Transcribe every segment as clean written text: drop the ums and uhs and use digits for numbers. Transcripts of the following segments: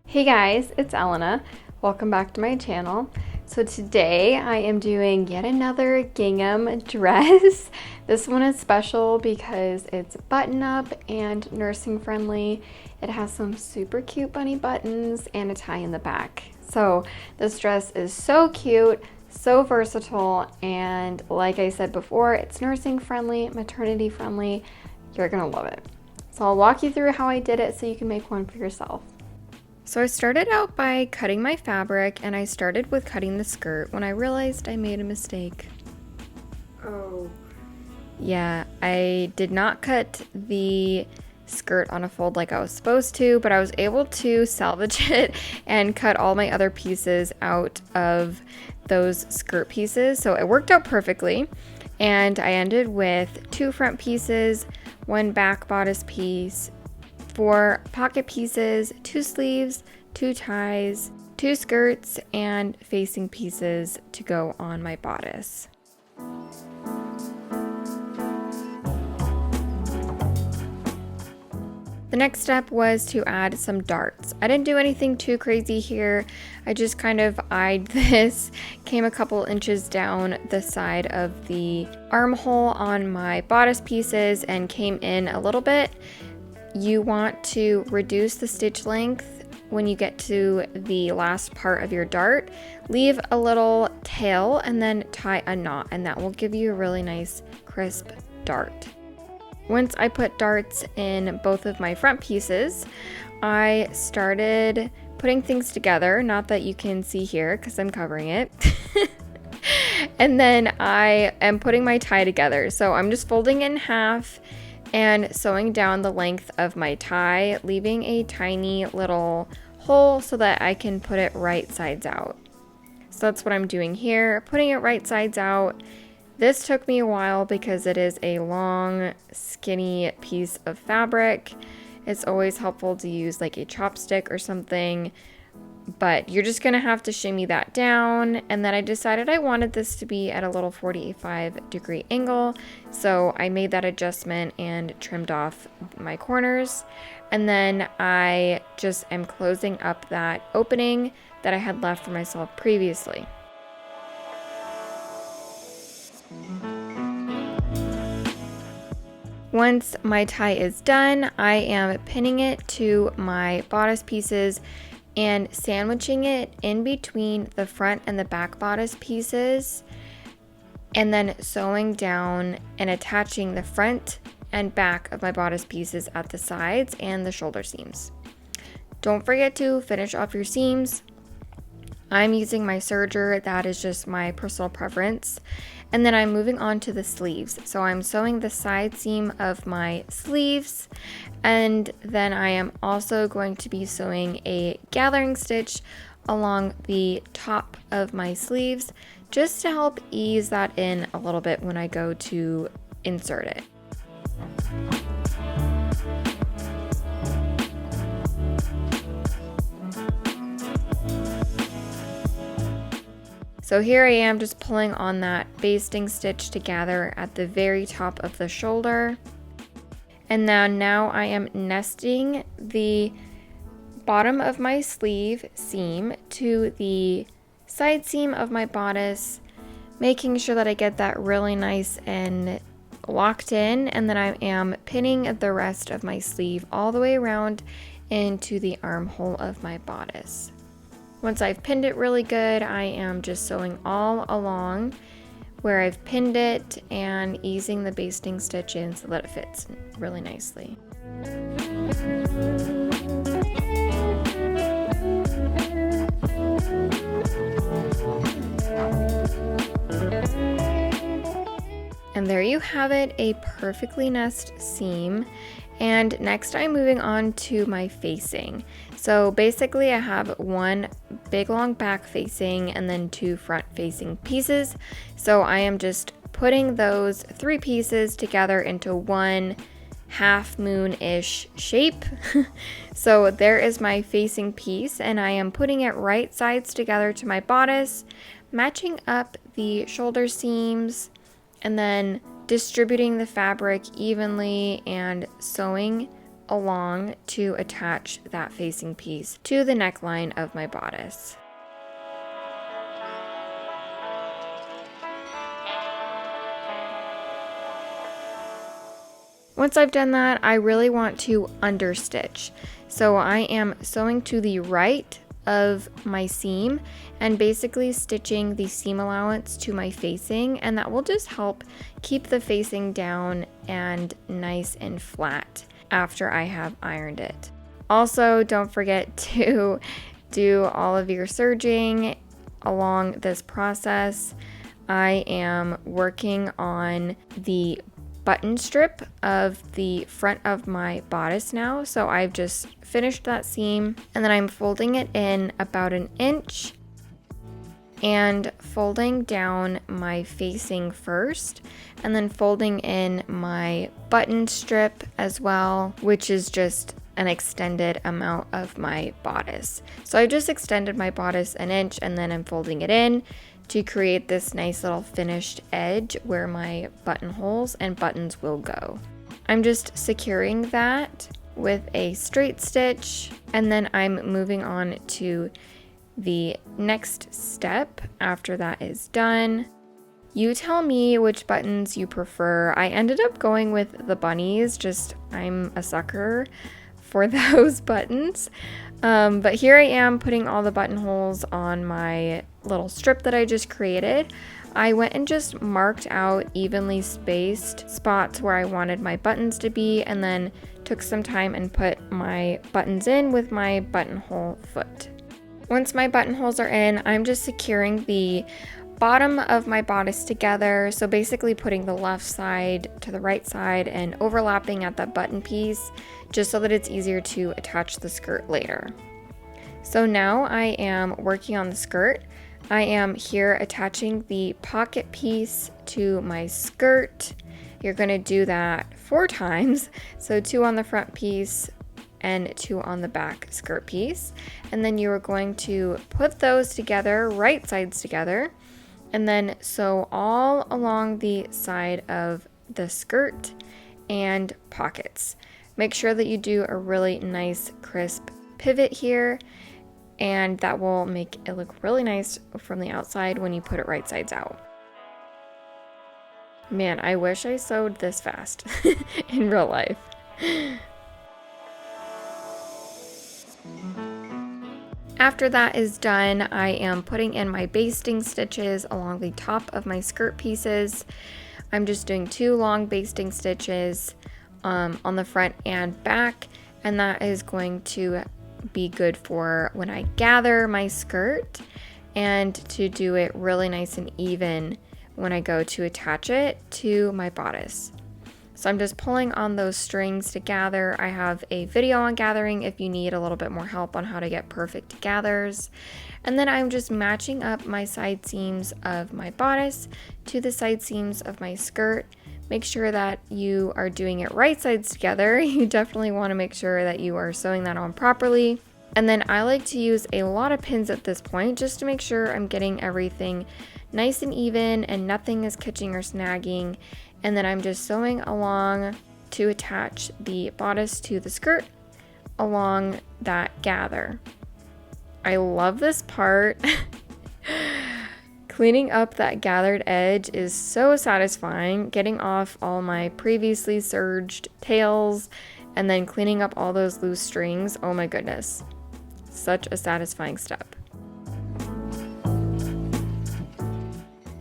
Hey guys, it's Elena. Welcome back to my channel. So today I am doing yet another gingham dress. This one is special because it's button up and nursing friendly. It has some super cute bunny buttons and a tie in the back. So this dress is so cute, so versatile, and like I said before, it's nursing friendly, maternity friendly. You're gonna love it. So I'll walk you through how I did it so you can make one for yourself. So I started out by cutting my fabric, and I started with cutting the skirt when I realized I made a mistake. Oh. Yeah, I did not cut the skirt on a fold like I was supposed to, but I was able to salvage it and cut all my other pieces out of those skirt pieces. So it worked out perfectly, and I ended with 2 front pieces, 1 back bodice piece, 4 pocket pieces, 2 sleeves, 2 ties, 2 skirts, and facing pieces to go on my bodice. The next step was to add some darts. I didn't do anything too crazy here. I just kind of eyed this, came a couple inches down the side of the armhole on my bodice pieces and came in a little bit. You want to reduce the stitch length when you get to the last part of your dart. Leave a little tail and then tie a knot, and that will give you a really nice crisp dart. Once I put darts in both of my front pieces, I started putting things together, not that you can see here because I'm covering it. And then I am putting my tie together. So I'm just folding it in half and sewing down the length of my tie, leaving a tiny little hole so that I can put it right sides out. So that's what I'm doing here, putting it right sides out. This took me a while because it is a long, skinny piece of fabric. It's always helpful to use like a chopstick or something, but you're just gonna have to shimmy that down. And then I decided I wanted this to be at a little 45-degree angle, so I made that adjustment and trimmed off my corners. And then I just am closing up that opening that I had left for myself previously. Once my tie is done, I am pinning it to my bodice pieces and sandwiching it in between the front and the back bodice pieces, and then sewing down and attaching the front and back of my bodice pieces at the sides and the shoulder seams. Don't forget to finish off your seams. I'm using my serger, that is just my personal preference. And then I'm moving on to the sleeves. So I'm sewing the side seam of my sleeves, and then I am also going to be sewing a gathering stitch along the top of my sleeves just to help ease that in a little bit when I go to insert it. So here I am just pulling on that basting stitch to gather at the very top of the shoulder. And now I am nesting the bottom of my sleeve seam to the side seam of my bodice, making sure that I get that really nice and locked in. And then I am pinning the rest of my sleeve all the way around into the armhole of my bodice. Once I've pinned it really good, I am just sewing all along where I've pinned it and easing the basting stitch in so that it fits really nicely. And there you have it, a perfectly nested seam. And next I'm moving on to my facing. So basically I have 1 big long back facing and then 2 front facing pieces. So I am just putting those 3 pieces together into one half moon-ish shape. So there is my facing piece, and I am putting it right sides together to my bodice, matching up the shoulder seams, and then distributing the fabric evenly and sewing along to attach that facing piece to the neckline of my bodice. Once I've done that, I really want to understitch. So I am sewing to the right of my seam and basically stitching the seam allowance to my facing, and that will just help keep the facing down and nice and flat after I have ironed it. Also, don't forget to do all of your serging along this process. I am working on the button strip of the front of my bodice now. So I've just finished that seam and then I'm folding it in about 1 inch and folding down my facing first and then folding in my button strip as well, which is just an extended amount of my bodice. So I just extended my bodice 1 inch and then I'm folding it in to create this nice little finished edge where my buttonholes and buttons will go. I'm just securing that with a straight stitch and then I'm moving on to the next step after that is done. You tell me which buttons you prefer. I ended up going with the bunnies, just I'm a sucker for those buttons. But here I am putting all the buttonholes on my little strip that I just created. I went and just marked out evenly spaced spots where I wanted my buttons to be and then took some time and put my buttons in with my buttonhole foot. Once my buttonholes are in, I'm just securing the bottom of my bodice together, so basically putting the left side to the right side and overlapping at that button piece just so that it's easier to attach the skirt later. So now I am working on the skirt. I am here attaching the pocket piece to my skirt. You're going to do that 4 times, so 2 on the front piece and 2 on the back skirt piece, and then you are going to put those together, right sides together, and then sew all along the side of the skirt and pockets. Make sure that you do a really nice crisp pivot here, and that will make it look really nice from the outside when you put it right sides out. Man, I wish I sewed this fast in real life. After that is done, I am putting in my basting stitches along the top of my skirt pieces. I'm just doing 2 long basting stitches on the front and back, and that is going to be good for when I gather my skirt and to do it really nice and even when I go to attach it to my bodice. So I'm just pulling on those strings to gather. I have a video on gathering if you need a little bit more help on how to get perfect gathers. And then I'm just matching up my side seams of my bodice to the side seams of my skirt. Make sure that you are doing it right sides together. You definitely want to make sure that you are sewing that on properly. And then I like to use a lot of pins at this point just to make sure I'm getting everything nice and even and nothing is catching or snagging. And then I'm just sewing along to attach the bodice to the skirt along that gather. I love this part. Cleaning up that gathered edge is so satisfying. Getting off all my previously serged tails and then cleaning up all those loose strings. Oh my goodness. Such a satisfying step.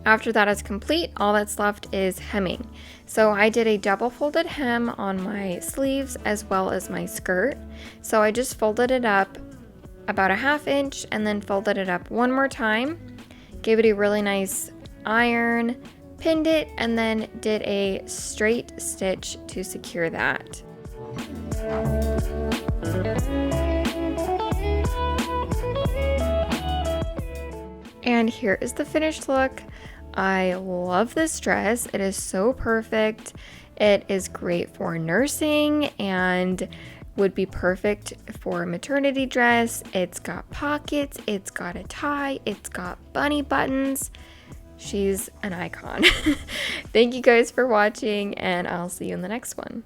After that is complete, all that's left is hemming. So I did a double folded hem on my sleeves as well as my skirt. So I just folded it up about 1/2 inch and then folded it up 1 more time, gave it a really nice iron, pinned it, and then did a straight stitch to secure that. And here is the finished look. I love this dress. It is so perfect. It is great for nursing and would be perfect for a maternity dress. It's got pockets, it's got a tie, it's got bunny buttons. She's an icon. Thank you guys for watching, and I'll see you in the next one.